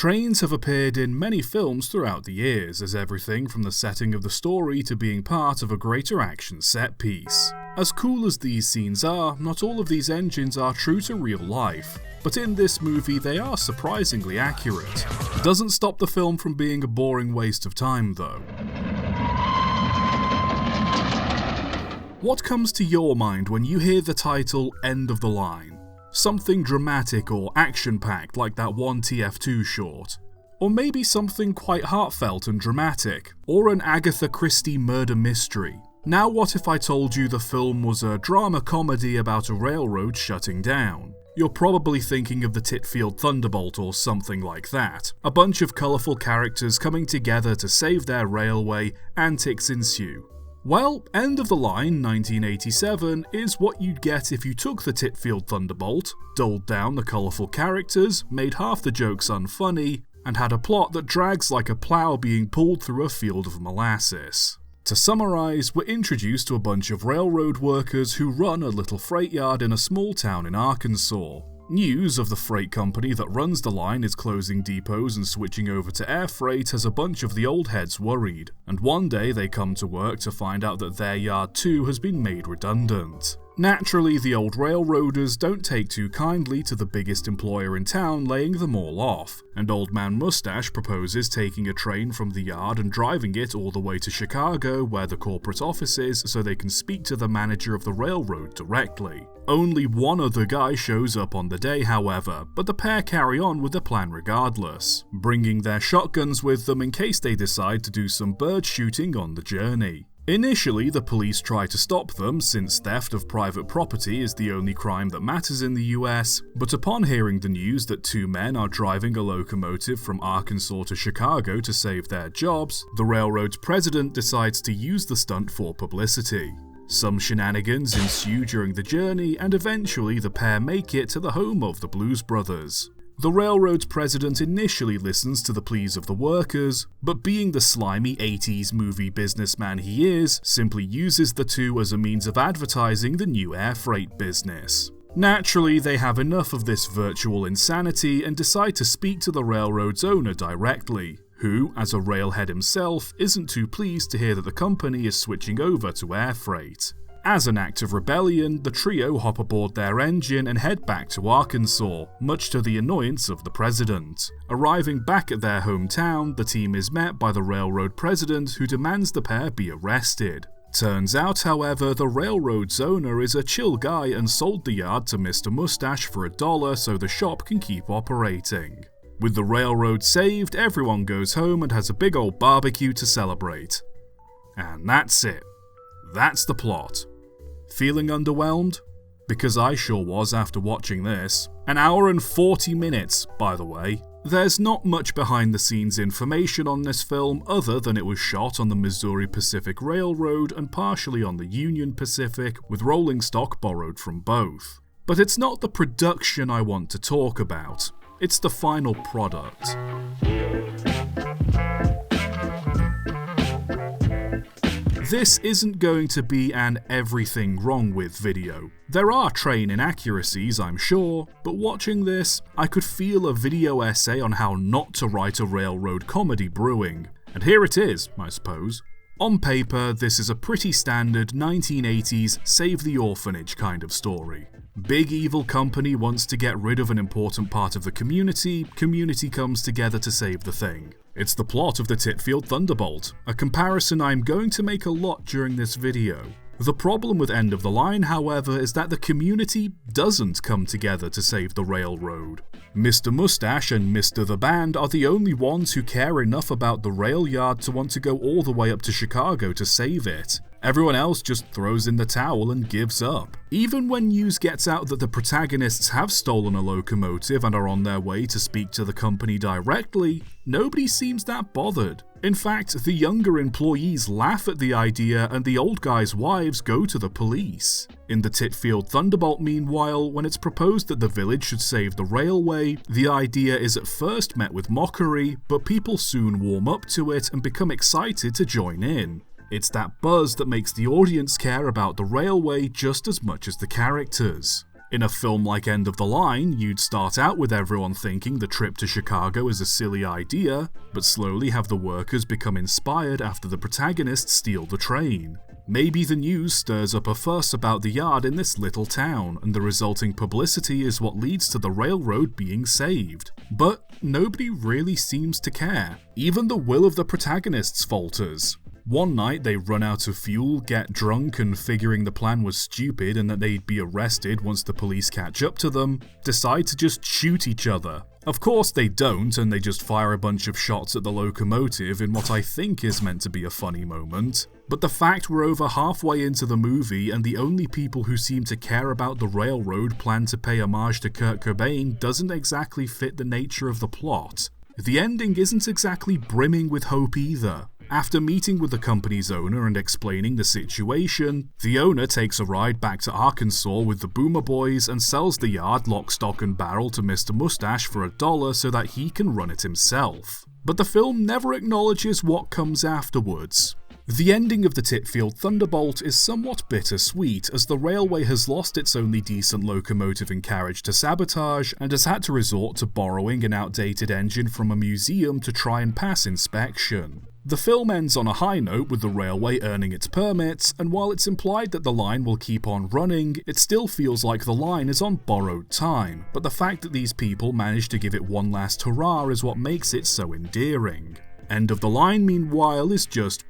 Trains have appeared in many films throughout the years, as everything from the setting of the story to being part of a greater action set piece. As cool as these scenes are, not all of these engines are true to real life, but in this movie they are surprisingly accurate. It doesn't stop the film from being a boring waste of time though. What comes to your mind when you hear the title End of the Line? Something dramatic or action-packed like that one TF2 short. Or maybe something quite heartfelt and dramatic, or an Agatha Christie murder mystery. Now what if I told you the film was a drama comedy about a railroad shutting down? You're probably thinking of the Titfield Thunderbolt or something like that. A bunch of colourful characters coming together to save their railway, antics ensue. Well, End of the Line 1987 is what you'd get if you took the Titfield Thunderbolt, dulled down the colourful characters, made half the jokes unfunny, and had a plot that drags like a plough being pulled through a field of molasses. To summarise, we're introduced to a bunch of railroad workers who run a little freight yard in a small town in Arkansas. News of the freight company that runs the line is closing depots and switching over to air freight has a bunch of the old heads worried, and one day they come to work to find out that their yard too has been made redundant. Naturally, the old railroaders don't take too kindly to the biggest employer in town laying them all off, and Old Man Mustache proposes taking a train from the yard and driving it all the way to Chicago where the corporate office is so they can speak to the manager of the railroad directly. Only one other guy shows up on the day, however, but the pair carry on with the plan regardless, bringing their shotguns with them in case they decide to do some bird shooting on the journey. Initially, the police try to stop them since theft of private property is the only crime that matters in the US, but upon hearing the news that two men are driving a locomotive from Arkansas to Chicago to save their jobs, the railroad's president decides to use the stunt for publicity. Some shenanigans ensue during the journey, and eventually the pair make it to the home of the Blues Brothers. The railroad's president initially listens to the pleas of the workers, but being the slimy 80s movie businessman he is, simply uses the two as a means of advertising the new air freight business. Naturally, they have enough of this virtual insanity and decide to speak to the railroad's owner directly, who, as a railhead himself, isn't too pleased to hear that the company is switching over to air freight. As an act of rebellion, the trio hop aboard their engine and head back to Arkansas, much to the annoyance of the president. Arriving back at their hometown, the team is met by the railroad president who demands the pair be arrested. Turns out, however, the railroad's owner is a chill guy and sold the yard to Mr. Mustache for $1 so the shop can keep operating. With the railroad saved, everyone goes home and has a big old barbecue to celebrate. And that's it. That's the plot. Feeling underwhelmed? Because I sure was after watching this. An hour and 40 minutes, by the way. There's not much behind the scenes information on this film other than it was shot on the Missouri Pacific Railroad and partially on the Union Pacific, with rolling stock borrowed from both. But it's not the production I want to talk about. It's the final product. This isn't going to be an everything wrong with video. There are train inaccuracies, I'm sure, but watching this, I could feel a video essay on how not to write a railroad comedy brewing. And here it is, I suppose. On paper, this is a pretty standard 1980s save the orphanage kind of story. Big evil company wants to get rid of an important part of the community comes together to save the thing. It's the plot of the Titfield Thunderbolt, a comparison I'm going to make a lot during this video. The problem with End of the Line, however, is that the community doesn't come together to save the railroad. Mr. Mustache and Mr. The Band are the only ones who care enough about the rail yard to want to go all the way up to Chicago to save it. Everyone else just throws in the towel and gives up. Even when news gets out that the protagonists have stolen a locomotive and are on their way to speak to the company directly, nobody seems that bothered. In fact, the younger employees laugh at the idea and the old guys' wives go to the police. In the Titfield Thunderbolt, meanwhile, when it's proposed that the village should save the railway, the idea is at first met with mockery, but people soon warm up to it and become excited to join in. It's that buzz that makes the audience care about the railway just as much as the characters. In a film like End of the Line, you'd start out with everyone thinking the trip to Chicago is a silly idea, but slowly have the workers become inspired after the protagonists steal the train. Maybe the news stirs up a fuss about the yard in this little town, and the resulting publicity is what leads to the railroad being saved. But nobody really seems to care. Even the will of the protagonists falters. One night they run out of fuel, get drunk, and figuring the plan was stupid and that they'd be arrested once the police catch up to them, decide to just shoot each other. Of course they don't, and they just fire a bunch of shots at the locomotive in what I think is meant to be a funny moment. But the fact we're over halfway into the movie and the only people who seem to care about the railroad plan to pay homage to Kurt Cobain doesn't exactly fit the nature of the plot. The ending isn't exactly brimming with hope either. After meeting with the company's owner and explaining the situation, the owner takes a ride back to Arkansas with the Boomer Boys and sells the yard lock, stock and barrel to Mr. Mustache for $1 so that he can run it himself. But the film never acknowledges what comes afterwards. The ending of the Titfield Thunderbolt is somewhat bittersweet, as the railway has lost its only decent locomotive and carriage to sabotage and has had to resort to borrowing an outdated engine from a museum to try and pass inspection. The film ends on a high note with the railway earning its permits, and while it's implied that the line will keep on running, it still feels like the line is on borrowed time, but the fact that these people managed to give it one last hurrah is what makes it so endearing. End of the Line, meanwhile, is just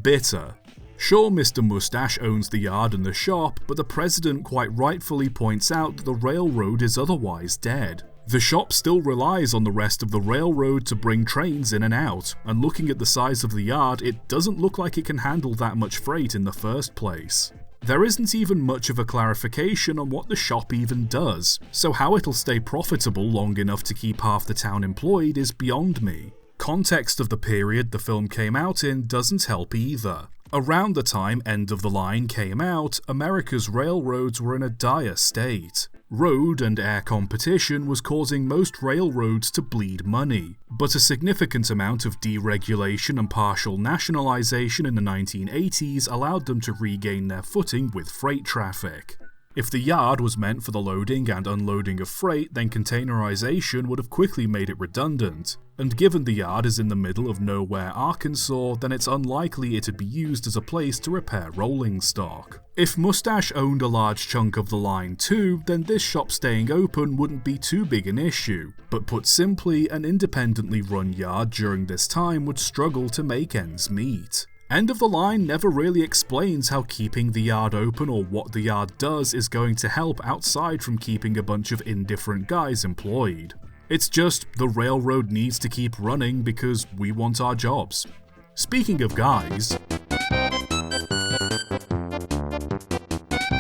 bitter. Sure, Mr. Mustache owns the yard and the shop, but the president quite rightfully points out that the railroad is otherwise dead. The shop still relies on the rest of the railroad to bring trains in and out, and looking at the size of the yard, it doesn't look like it can handle that much freight in the first place. There isn't even much of a clarification on what the shop even does, so how it'll stay profitable long enough to keep half the town employed is beyond me. Context of the period the film came out in doesn't help either. Around the time End of the Line came out, America's railroads were in a dire state. Road and air competition was causing most railroads to bleed money, but a significant amount of deregulation and partial nationalization in the 1980s allowed them to regain their footing with freight traffic. If the yard was meant for the loading and unloading of freight, then containerization would have quickly made it redundant. And given the yard is in the middle of nowhere Arkansas, then it's unlikely it'd be used as a place to repair rolling stock. If Mustache owned a large chunk of the line too, then this shop staying open wouldn't be too big an issue. But put simply, an independently run yard during this time would struggle to make ends meet. End of the Line never really explains how keeping the yard open or what the yard does is going to help outside from keeping a bunch of indifferent guys employed. It's just, the railroad needs to keep running because we want our jobs. Speaking of guys,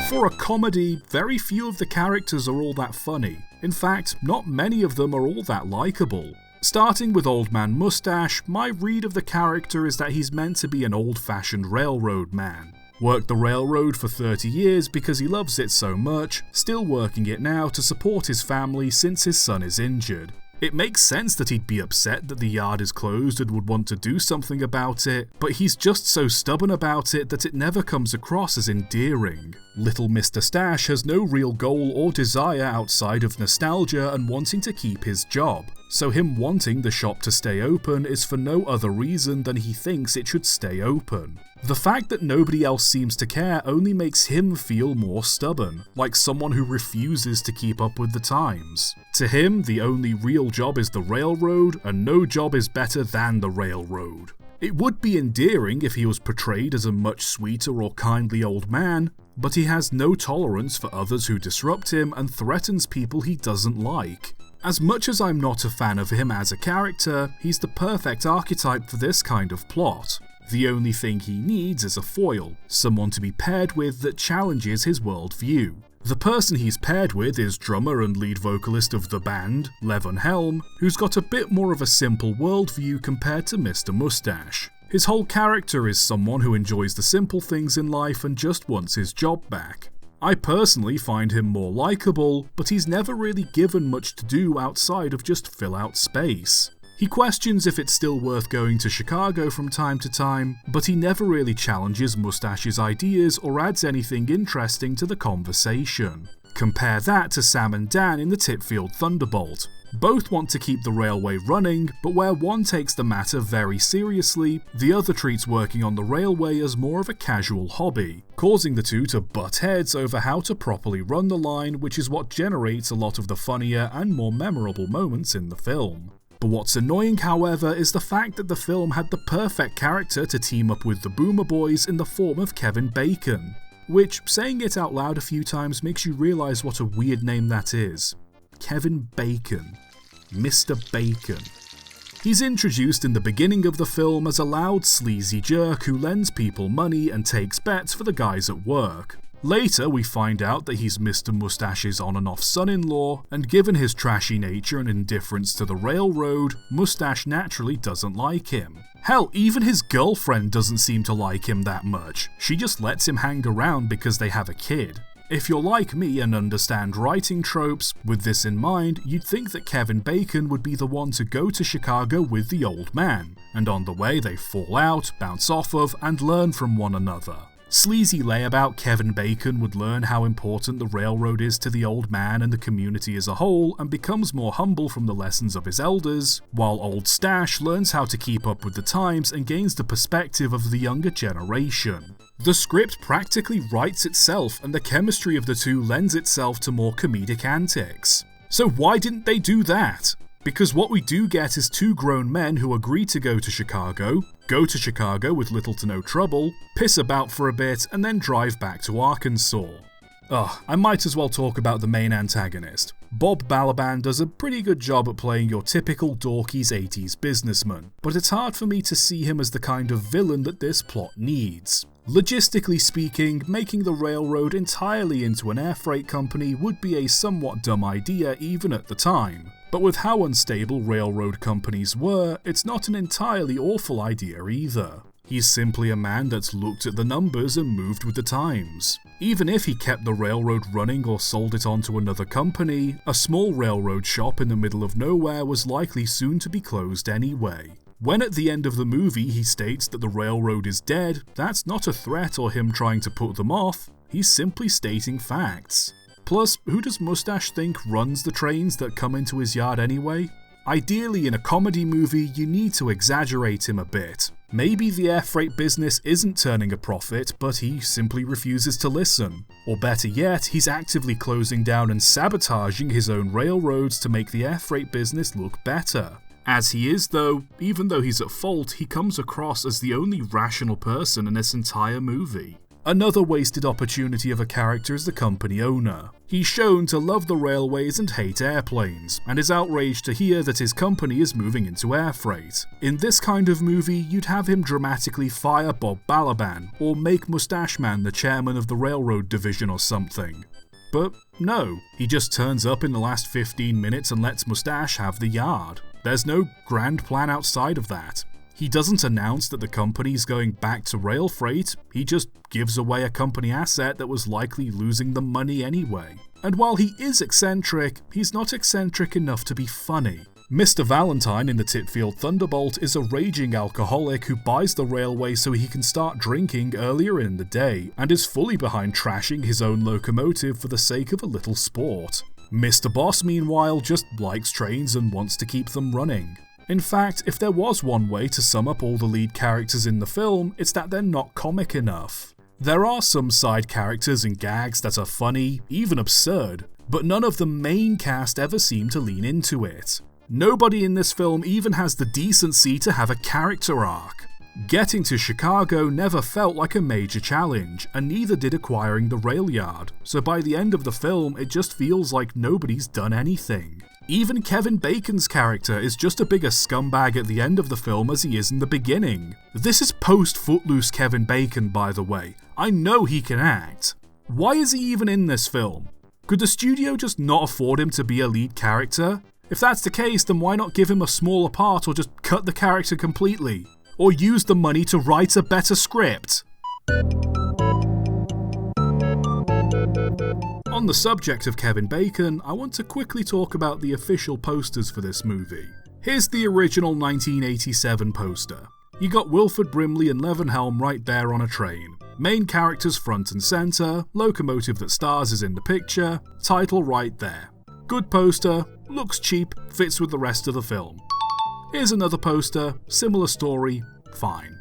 for a comedy, very few of the characters are all that funny. In fact, not many of them are all that likeable. Starting with Old Man Mustache, my read of the character is that he's meant to be an old-fashioned railroad man. Worked the railroad for 30 years because he loves it so much, still working it now to support his family since his son is injured. It makes sense that he'd be upset that the yard is closed and would want to do something about it, but he's just so stubborn about it that it never comes across as endearing. Little Mr. Stash has no real goal or desire outside of nostalgia and wanting to keep his job, so him wanting the shop to stay open is for no other reason than he thinks it should stay open. The fact that nobody else seems to care only makes him feel more stubborn, like someone who refuses to keep up with the times. To him, the only real job is the railroad, and no job is better than the railroad. It would be endearing if he was portrayed as a much sweeter or kindly old man, but he has no tolerance for others who disrupt him and threatens people he doesn't like. As much as I'm not a fan of him as a character, he's the perfect archetype for this kind of plot. The only thing he needs is a foil, someone to be paired with that challenges his worldview. The person he's paired with is drummer and lead vocalist of the band, Levon Helm, who's got a bit more of a simple worldview compared to Mr. Mustache. His whole character is someone who enjoys the simple things in life and just wants his job back. I personally find him more likeable, but he's never really given much to do outside of just fill out space. He questions if it's still worth going to Chicago from time to time, but he never really challenges Mustache's ideas or adds anything interesting to the conversation. Compare that to Sam and Dan in the Titfield Thunderbolt. Both want to keep the railway running, but where one takes the matter very seriously, the other treats working on the railway as more of a casual hobby, causing the two to butt heads over how to properly run the line, which is what generates a lot of the funnier and more memorable moments in the film. But what's annoying, however, is the fact that the film had the perfect character to team up with the Boomer Boys in the form of Kevin Bacon, which, saying it out loud a few times, makes you realise what a weird name that is. Kevin Bacon. Mr. Bacon. He's introduced in the beginning of the film as a loud, sleazy jerk who lends people money and takes bets for the guys at work. Later, we find out that he's Mr. Mustache's on and off son-in-law, and given his trashy nature and indifference to the railroad, Mustache naturally doesn't like him. Hell, even his girlfriend doesn't seem to like him that much. She just lets him hang around because they have a kid. If you're like me and understand writing tropes, with this in mind, you'd think that Kevin Bacon would be the one to go to Chicago with the old man, and on the way they fall out, bounce off of, and learn from one another. Sleazy layabout Kevin Bacon would learn how important the railroad is to the old man and the community as a whole, and becomes more humble from the lessons of his elders, while Old Stash learns how to keep up with the times and gains the perspective of the younger generation. The script practically writes itself, and the chemistry of the two lends itself to more comedic antics. So why didn't they do that? Because what we do get is two grown men who agree to go to Chicago with little to no trouble, piss about for a bit, and then drive back to Arkansas. I might as well talk about the main antagonist. Bob Balaban does a pretty good job at playing your typical dorky's 80s businessman, but it's hard for me to see him as the kind of villain that this plot needs. Logistically speaking, making the railroad entirely into an air freight company would be a somewhat dumb idea even at the time. But with how unstable railroad companies were, it's not an entirely awful idea either. He's simply a man that's looked at the numbers and moved with the times. Even if he kept the railroad running or sold it on to another company, a small railroad shop in the middle of nowhere was likely soon to be closed anyway. When at the end of the movie he states that the railroad is dead, that's not a threat or him trying to put them off, he's simply stating facts. Plus, who does Mustache think runs the trains that come into his yard anyway? Ideally, in a comedy movie, you need to exaggerate him a bit. Maybe the air freight business isn't turning a profit, but he simply refuses to listen. Or better yet, he's actively closing down and sabotaging his own railroads to make the air freight business look better. As he is though, even though he's at fault, he comes across as the only rational person in this entire movie. Another wasted opportunity of a character is the company owner. He's shown to love the railways and hate airplanes, and is outraged to hear that his company is moving into air freight. In this kind of movie, you'd have him dramatically fire Bob Balaban, or make Mustache Man the chairman of the railroad division or something. But no, he just turns up in the last 15 minutes and lets Mustache have the yard. There's no grand plan outside of that. He doesn't announce that the company's going back to rail freight, he just gives away a company asset that was likely losing them money anyway. And while he is eccentric, he's not eccentric enough to be funny. Mr. Valentine in the Titfield Thunderbolt is a raging alcoholic who buys the railway so he can start drinking earlier in the day, and is fully behind trashing his own locomotive for the sake of a little sport. Mr. Boss, meanwhile, just likes trains and wants to keep them running. In fact, if there was one way to sum up all the lead characters in the film, it's that they're not comic enough. There are some side characters and gags that are funny, even absurd, but none of the main cast ever seem to lean into it. Nobody in this film even has the decency to have a character arc. Getting to Chicago never felt like a major challenge, and neither did acquiring the rail yard, so by the end of the film it just feels like nobody's done anything. Even Kevin Bacon's character is just a bigger scumbag at the end of the film as he is in the beginning. This is post-Footloose Kevin Bacon, by the way. I know he can act. Why is he even in this film? Could the studio just not afford him to be a lead character? If that's the case, then why not give him a smaller part or just cut the character completely? Or use the money to write a better script? On the subject of Kevin Bacon, I want to quickly talk about the official posters for this movie. Here's the original 1987 poster. You got Wilford Brimley and Levenhelm right there on a train. Main characters front and center, locomotive that stars is in the picture, title right there. Good poster, looks cheap, fits with the rest of the film. Here's another poster, similar story, fine.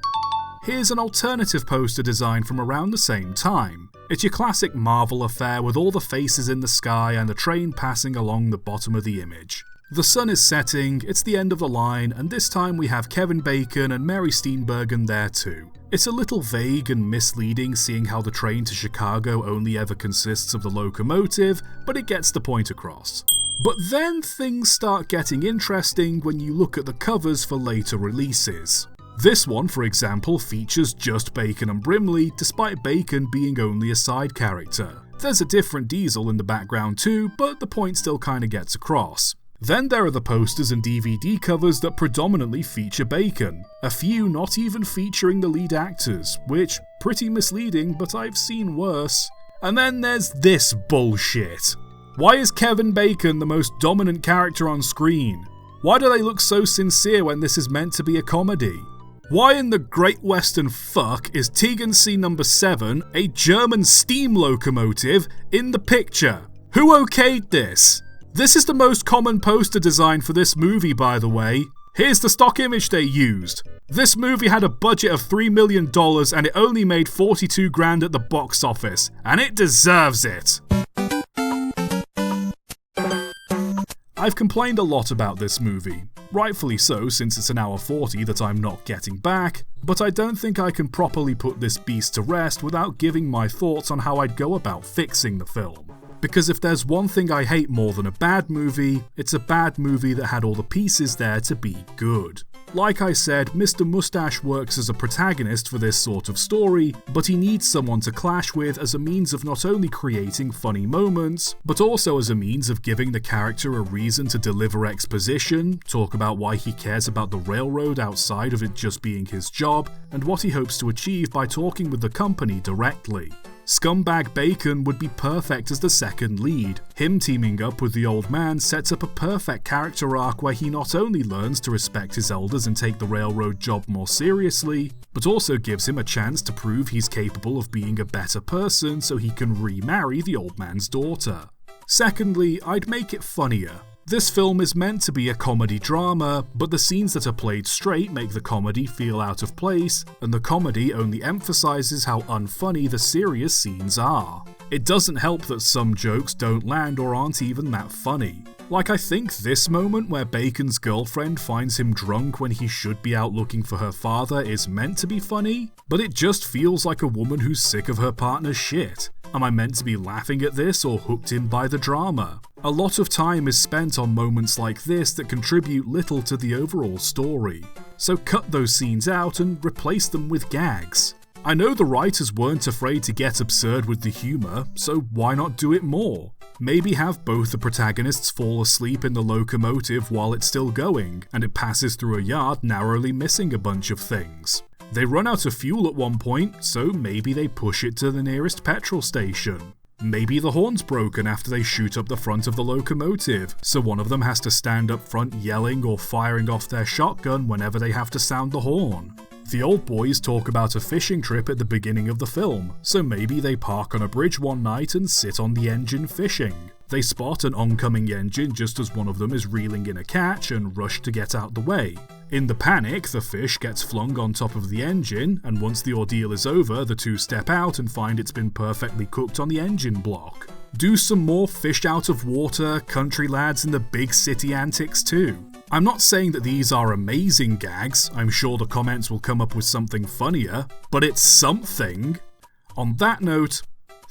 Here's an alternative poster design from around the same time. It's your classic Marvel affair with all the faces in the sky and a train passing along the bottom of the image. The sun is setting, it's the end of the line, and this time we have Kevin Bacon and Mary Steenburgen there too. It's a little vague and misleading seeing how the train to Chicago only ever consists of the locomotive, but it gets the point across. But then things start getting interesting when you look at the covers for later releases. This one, for example, features just Bacon and Brimley, despite Bacon being only a side character. There's a different Diesel in the background too, but the point still kinda gets across. Then there are the posters and DVD covers that predominantly feature Bacon, a few not even featuring the lead actors, which, pretty misleading, but I've seen worse. And then there's this bullshit. Why is Kevin Bacon the most dominant character on screen? Why do they look so sincere when this is meant to be a comedy? Why in the Great Western fuck is Tegan C number 7, a German steam locomotive, in the picture? Who okayed this? This is the most common poster design for this movie, by the way. Here's the stock image they used. This movie had a budget of $3 million and it only made $42,000 at the box office, and it deserves it. I've complained a lot about this movie, rightfully so since it's an hour 40 that I'm not getting back, but I don't think I can properly put this beast to rest without giving my thoughts on how I'd go about fixing the film. Because if there's one thing I hate more than a bad movie, it's a bad movie that had all the pieces there to be good. Like I said, Mr. Mustache works as a protagonist for this sort of story, but he needs someone to clash with as a means of not only creating funny moments, but also as a means of giving the character a reason to deliver exposition, talk about why he cares about the railroad outside of it just being his job, and what he hopes to achieve by talking with the company directly. Scumbag Bacon would be perfect as the second lead. Him teaming up with the old man sets up a perfect character arc where he not only learns to respect his elders and take the railroad job more seriously, but also gives him a chance to prove he's capable of being a better person so he can remarry the old man's daughter. Secondly, I'd make it funnier. This film is meant to be a comedy drama, but the scenes that are played straight make the comedy feel out of place, and the comedy only emphasizes how unfunny the serious scenes are. It doesn't help that some jokes don't land or aren't even that funny. Like I think this moment where Bacon's girlfriend finds him drunk when he should be out looking for her father is meant to be funny, but it just feels like a woman who's sick of her partner's shit. Am I meant to be laughing at this or hooked in by the drama? A lot of time is spent on moments like this that contribute little to the overall story. So cut those scenes out and replace them with gags. I know the writers weren't afraid to get absurd with the humour, so why not do it more? Maybe have both the protagonists fall asleep in the locomotive while it's still going, and it passes through a yard narrowly missing a bunch of things. They run out of fuel at one point, so maybe they push it to the nearest petrol station. Maybe the horn's broken after they shoot up the front of the locomotive, so one of them has to stand up front yelling or firing off their shotgun whenever they have to sound the horn. The old boys talk about a fishing trip at the beginning of the film, so maybe they park on a bridge one night and sit on the engine fishing. They spot an oncoming engine just as one of them is reeling in a catch and rush to get out the way. In the panic, the fish gets flung on top of the engine, and once the ordeal is over, the two step out and find it's been perfectly cooked on the engine block. Do some more fish out of water, country lads, and the big city antics too. I'm not saying that these are amazing gags, I'm sure the comments will come up with something funnier, but it's something. On that note,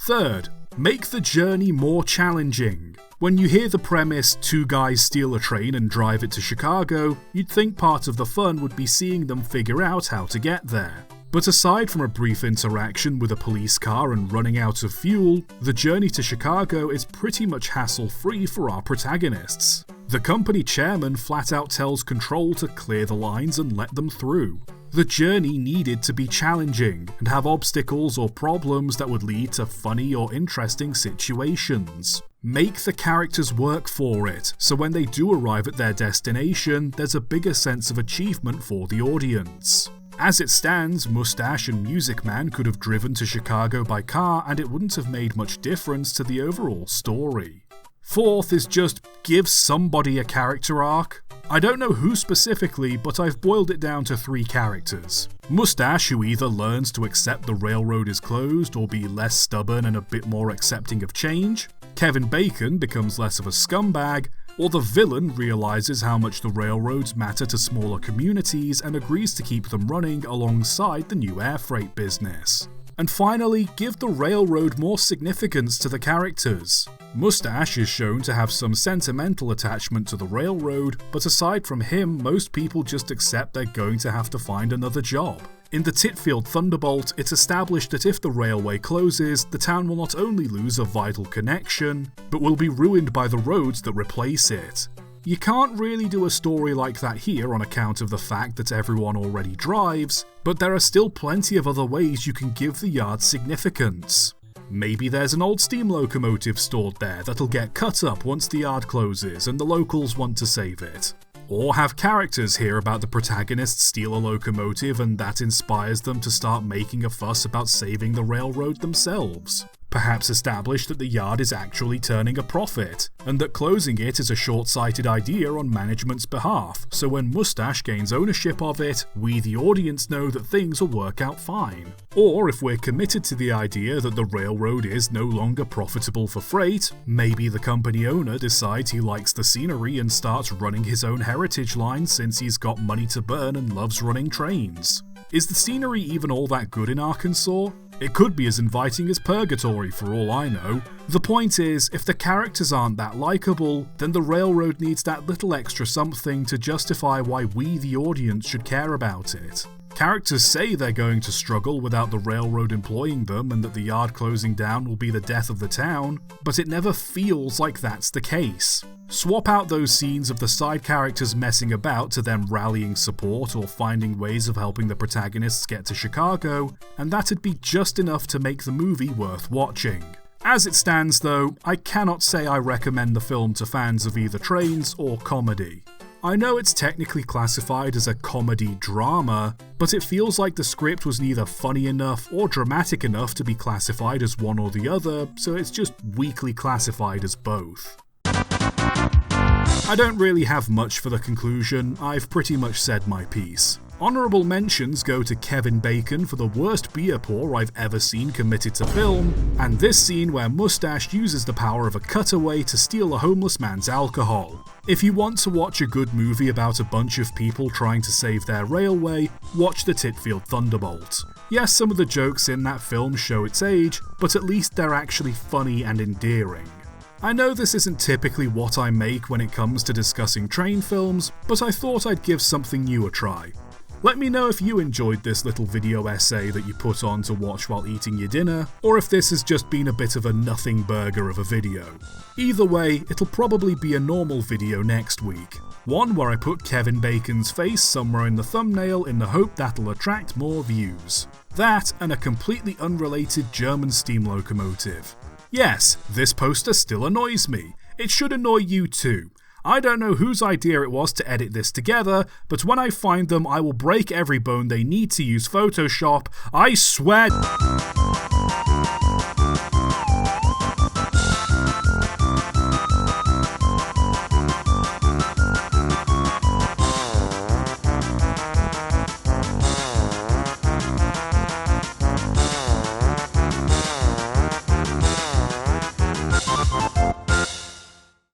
third, make the journey more challenging. When you hear the premise, two guys steal a train and drive it to Chicago, you'd think part of the fun would be seeing them figure out how to get there. But aside from a brief interaction with a police car and running out of fuel, the journey to Chicago is pretty much hassle-free for our protagonists. The company chairman flat out tells Control to clear the lines and let them through. The journey needed to be challenging and have obstacles or problems that would lead to funny or interesting situations. Make the characters work for it, so when they do arrive at their destination, there's a bigger sense of achievement for the audience. As it stands, Mustache and Music Man could have driven to Chicago by car and it wouldn't have made much difference to the overall story. Fourth is just give somebody a character arc. I don't know who specifically, but I've boiled it down to 3 characters. Mustache, who either learns to accept the railroad is closed or be less stubborn and a bit more accepting of change. Kevin Bacon becomes less of a scumbag, or the villain realizes how much the railroads matter to smaller communities and agrees to keep them running alongside the new air freight business. And finally, give the railroad more significance to the characters. Mustache is shown to have some sentimental attachment to the railroad, but aside from him, most people just accept they're going to have to find another job. In the Titfield Thunderbolt, it's established that if the railway closes, the town will not only lose a vital connection, but will be ruined by the roads that replace it. You can't really do a story like that here on account of the fact that everyone already drives, but there are still plenty of other ways you can give the yard significance. Maybe there's an old steam locomotive stored there that'll get cut up once the yard closes and the locals want to save it. Or have characters hear about the protagonist steal a locomotive and that inspires them to start making a fuss about saving the railroad themselves. Perhaps establish that the yard is actually turning a profit, and that closing it is a short-sighted idea on management's behalf, so when Mustache gains ownership of it, we the audience know that things will work out fine. Or if we're committed to the idea that the railroad is no longer profitable for freight, maybe the company owner decides he likes the scenery and starts running his own heritage line since he's got money to burn and loves running trains. Is the scenery even all that good in Arkansas? It could be as inviting as Purgatory for all I know. The point is, if the characters aren't that likeable, then the railroad needs that little extra something to justify why we the audience should care about it. Characters say they're going to struggle without the railroad employing them and that the yard closing down will be the death of the town, but it never feels like that's the case. Swap out those scenes of the side characters messing about to them rallying support or finding ways of helping the protagonists get to Chicago, and that'd be just enough to make the movie worth watching. As it stands though, I cannot say I recommend the film to fans of either trains or comedy. I know it's technically classified as a comedy drama, but it feels like the script was neither funny enough or dramatic enough to be classified as one or the other, so it's just weakly classified as both. I don't really have much for the conclusion, I've pretty much said my piece. Honourable mentions go to Kevin Bacon for the worst beer pour I've ever seen committed to film, and this scene where Mustache uses the power of a cutaway to steal a homeless man's alcohol. If you want to watch a good movie about a bunch of people trying to save their railway, watch the Titfield Thunderbolt. Yes, some of the jokes in that film show its age, but at least they're actually funny and endearing. I know this isn't typically what I make when it comes to discussing train films, but I thought I'd give something new a try. Let me know if you enjoyed this little video essay that you put on to watch while eating your dinner, or if this has just been a bit of a nothing burger of a video. Either way, it'll probably be a normal video next week. One where I put Kevin Bacon's face somewhere in the thumbnail in the hope that'll attract more views. That and a completely unrelated German steam locomotive. Yes, this poster still annoys me. It should annoy you too. I don't know whose idea it was to edit this together, but when I find them I will break every bone they need to use Photoshop. I swear...